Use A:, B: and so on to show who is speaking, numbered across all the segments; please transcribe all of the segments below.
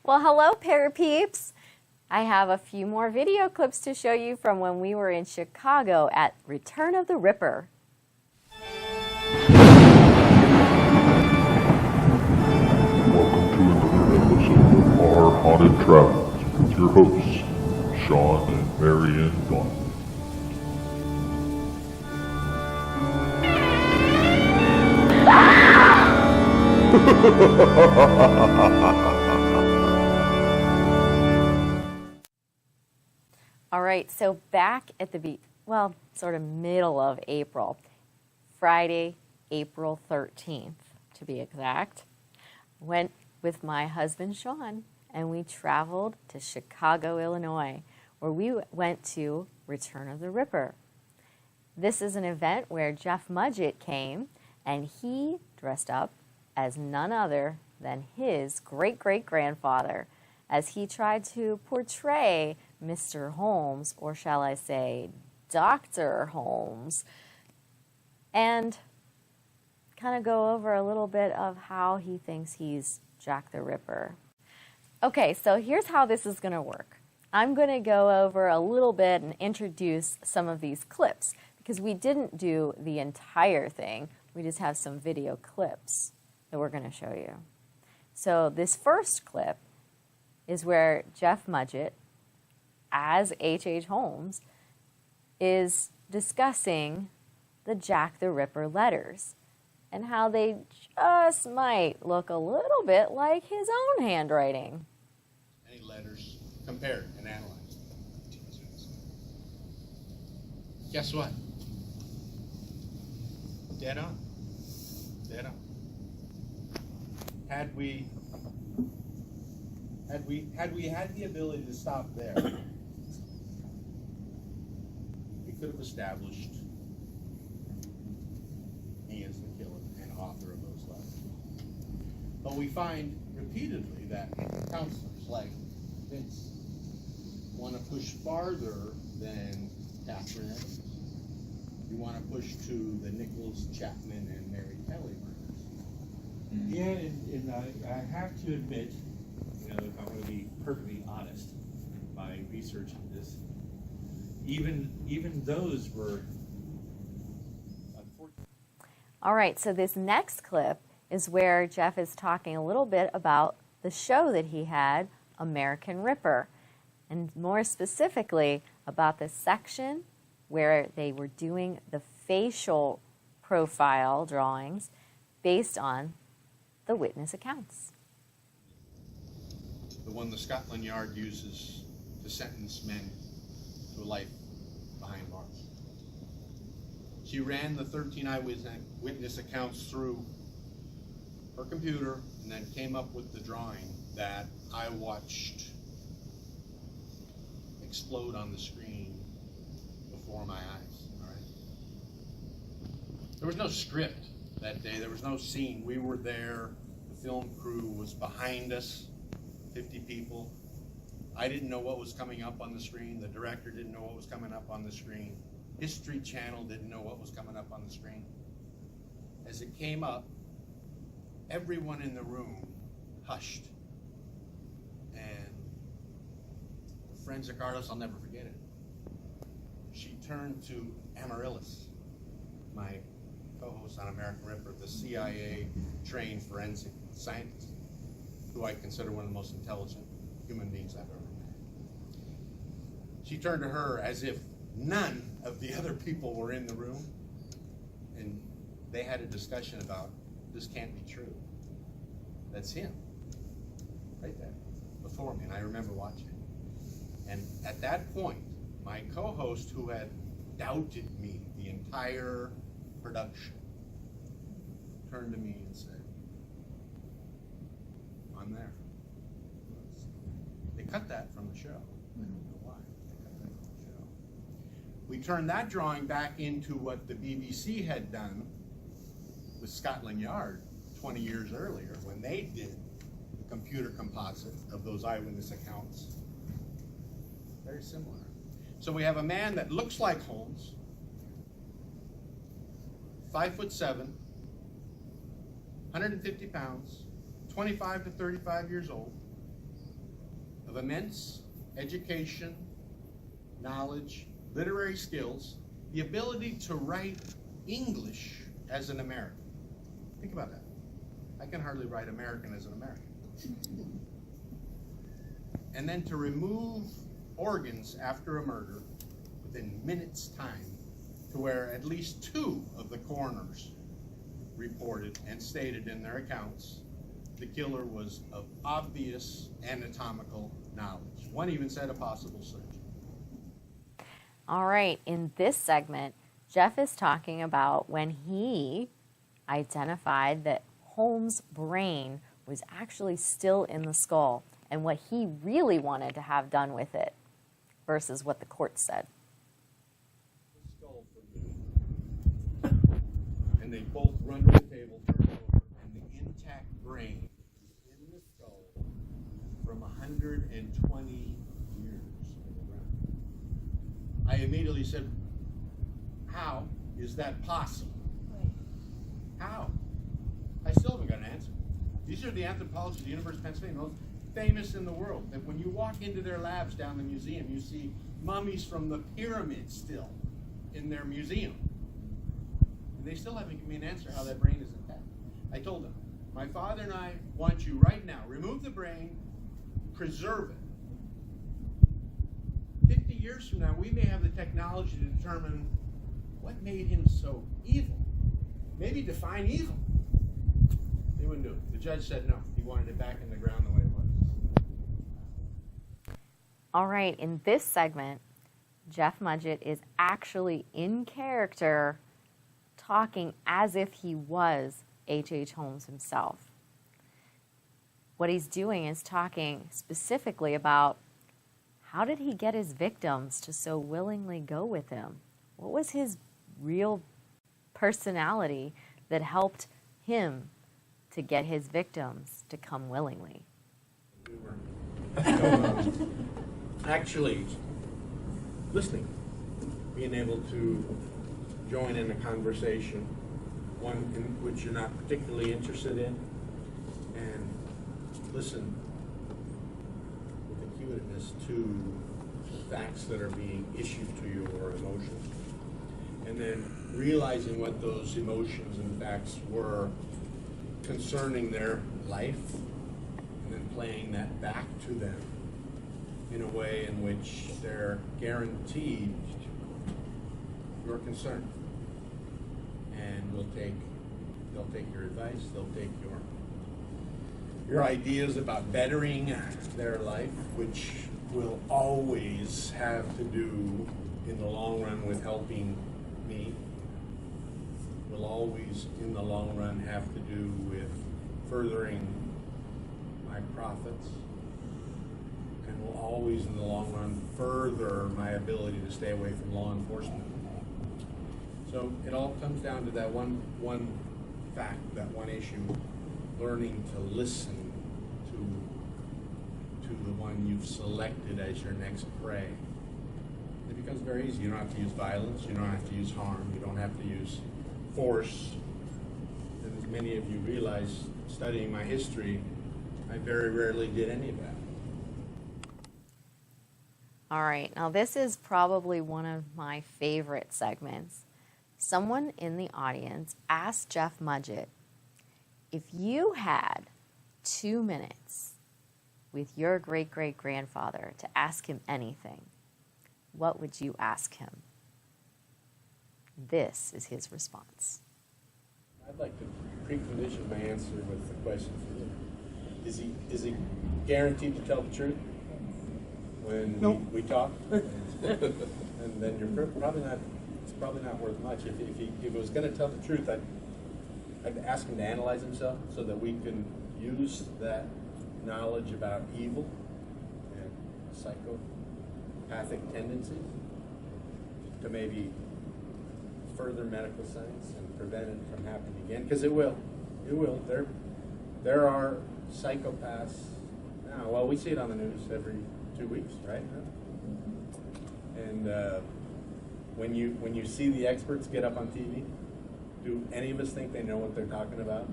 A: Well, hello, Parapeeps. I have a few more video clips to show you from when we were in Chicago at Return of the Ripper.
B: Welcome to another episode of Our Haunted Travels with your hosts, Sean and Marianne.
A: All right, so back at the sort of middle of April, Friday, April 13th, to be exact, went with my husband Sean, and we traveled to Chicago, Illinois, where we went to Return of the Ripper. This is an event where Jeff Mudgett came, and he dressed up as none other than his great-great-grandfather, as he tried to portray Mr. Holmes, or shall I say, Dr. Holmes, and kind of go over a little bit of how he thinks he's Jack the Ripper. Okay, so here's how this is going to work. I'm going to go over a little bit and introduce some of these clips, because we didn't do the entire thing. We just have some video clips that we're going to show you. So this first clip is where Jeff Mudgett, as H.H. Holmes, is discussing the Jack the Ripper letters and how they just might look a little bit like his own handwriting.
C: Any letters compared and analyzed. Guess what? Dead on. Dead on. Had we had the ability to stop there, we could have established me as the killer and author of those letters. But we find repeatedly that counselors like Vince want to push farther than Catherine Evans. You want to push to the Nicholas, Chapman, and Mary Kelly murders.
D: Yeah, and I have to admit, if I'm going to be perfectly honest, by researching this, even those were unfortunate.
A: All right, so this next clip is where Jeff is talking a little bit about the show that he had, American Ripper, and more specifically about the section where they were doing the facial profile drawings based on the witness accounts.
C: The one the Scotland Yard uses to sentence men to a life behind bars. She ran the 13 eyewitness accounts through her computer and then came up with the drawing that I watched explode on the screen before my eyes. All right. There was no script that day. There was no scene. We were there. The film crew was behind us, 50 people. I didn't know what was coming up on the screen. The director didn't know what was coming up on the screen. History Channel didn't know what was coming up on the screen. As it came up, everyone in the room hushed. And the forensic artist, I'll never forget it. She turned to Amaryllis, my co-host on American Ripper, the CIA-trained forensic scientist, who I consider one of the most intelligent human beings I've ever met. She turned to her as if none of the other people were in the room, and they had a discussion about, this can't be true. That's him, right there, before me, and I remember watching. And at that point, my co-host, who had doubted me the entire production, turned to me and said, I'm there. They cut that from the show. I don't know why. They cut that from the show. We turned that drawing back into what the BBC had done with Scotland Yard 20 years earlier when they did the computer composite of those eyewitness accounts. Very similar. So we have a man that looks like Holmes, 5'7", 150 pounds, 25 to 35 years old, of immense education, knowledge, literary skills, the ability to write English as an American. Think about that. I can hardly write American as an American. And then to remove organs after a murder within minutes' time, to where at least 2 of the coroners reported and stated in their accounts the killer was of obvious anatomical knowledge. One even said a possible surgeon.
A: All right, in this segment, Jeff is talking about when he identified that Holmes' brain was actually still in the skull and what he really wanted to have done with it versus what the court said.
C: The skull for me. And they both run to the table, turn over, and the intact brain is in the skull from 120 years around. I immediately said, how is that possible? How? I still haven't got an answer. These are the anthropologists of the University of Pennsylvania, most famous in the world. That when you walk into their labs down the museum, you see mummies from the pyramids still in their museum. And they still haven't given me an answer how that brain is intact. I told them, my father and I want you right now, remove the brain, preserve it. 50 years from now, we may have the technology to determine what made him so evil. Maybe define evil. They wouldn't do it. The judge said no. He wanted it back in the ground the way it was.
A: All right, in this segment, Jeff Mudgett is actually in character talking as if he was H.H. Holmes himself. What he's doing is talking specifically about how did he get his victims to so willingly go with him? What was his real personality that helped him to get his victims to come willingly?
C: We were actually listening, being able to join in a conversation, one in which you're not particularly interested in, and listen with acuteness to facts that are being issued to you or emotions, and then realizing what those emotions and facts were concerning their life, and then playing that back to them in a way in which they're guaranteed your concern, and they'll take your advice, they'll take your ideas about bettering their life, which will always have to do in the long run with helping me, will always in the long run have to do with furthering my profits, and will always in the long run further my ability to stay away from law enforcement. So it all comes down to that one fact, that one issue, learning to listen to the one you've selected as your next prey. It becomes very easy. You don't have to use violence, you don't have to use harm, you don't have to use force. And as many of you realize, studying my history, I very rarely did any of that.
A: All right, now this is probably one of my favorite segments. Someone in the audience asked Jeff Mudgett, if you had 2 minutes with your great-great-grandfather to ask him anything, what would you ask him? This is his response.
C: I'd like to precondition my answer with the question for you. Is he guaranteed to tell the truth when we talk? And then you're probably not. It's probably not worth much. If he was going to tell the truth, I'd ask him to analyze himself so that we can use that knowledge about evil and psychopathic tendencies to maybe further medical science and prevent it from happening again, because it will. It will. There are psychopaths now. Well, we see it on the news every 2 weeks, right? And when you see the experts get up on TV, do any of us think they know what they're talking about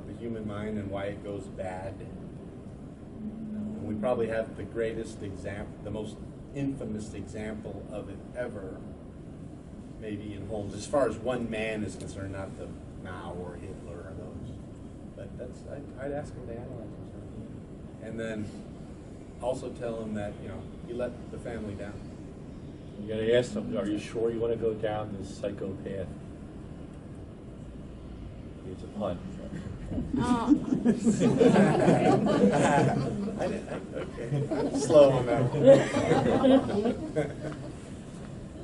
C: the human mind and why it goes bad? When we probably have the greatest example, the most infamous example of it ever, maybe in Holmes, as far as one man is concerned, not the Mao or Hitler or those. But I'd ask him to analyze himself. And then also tell him that, he let the family down.
D: You gotta ask them, are you sure you want to go down this psychopath? It's a pun.
C: Okay, I'm slow on that one.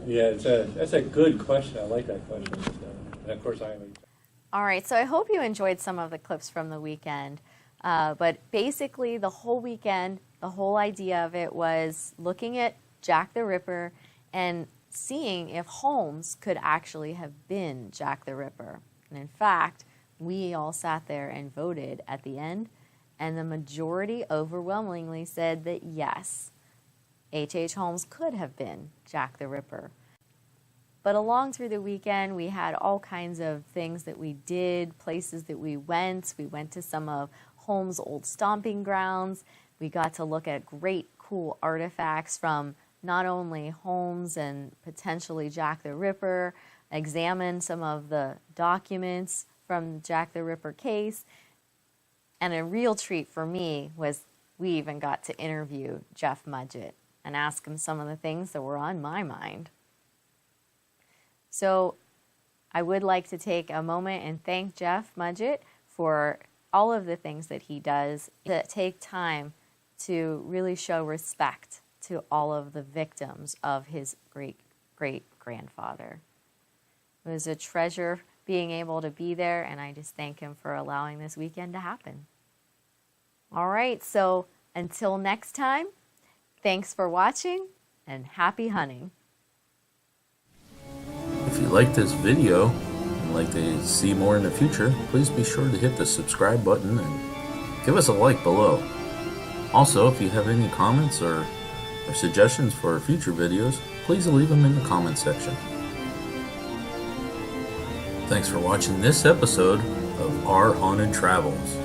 D: Yeah, that's a good question. I like that question. And of course,
A: All right, so I hope you enjoyed some of the clips from the weekend. But basically, the whole weekend, the whole idea of it was looking at Jack the Ripper and seeing if Holmes could actually have been Jack the Ripper. And in fact, we all sat there and voted at the end, and the majority overwhelmingly said that yes, H.H. Holmes could have been Jack the Ripper. But along through the weekend, we had all kinds of things that we did, places that we went. We went to some of Holmes' old stomping grounds. We got to look at great, cool artifacts from not only Holmes and potentially Jack the Ripper, examine some of the documents from Jack the Ripper case. And a real treat for me was we even got to interview Jeff Mudgett and ask him some of the things that were on my mind. So I would like to take a moment and thank Jeff Mudgett for all of the things that he does that take time to really show respect to all of the victims of his great-great-grandfather. It was a treasure being able to be there, and I just thank him for allowing this weekend to happen. All right, so until next time, thanks for watching, and happy hunting.
E: If you like this video and like to see more in the future, please be sure to hit the subscribe button and give us a like below. Also, if you have any comments or suggestions for future videos, please leave them in the comment section. Thanks for watching this episode of Our Haunted Travels.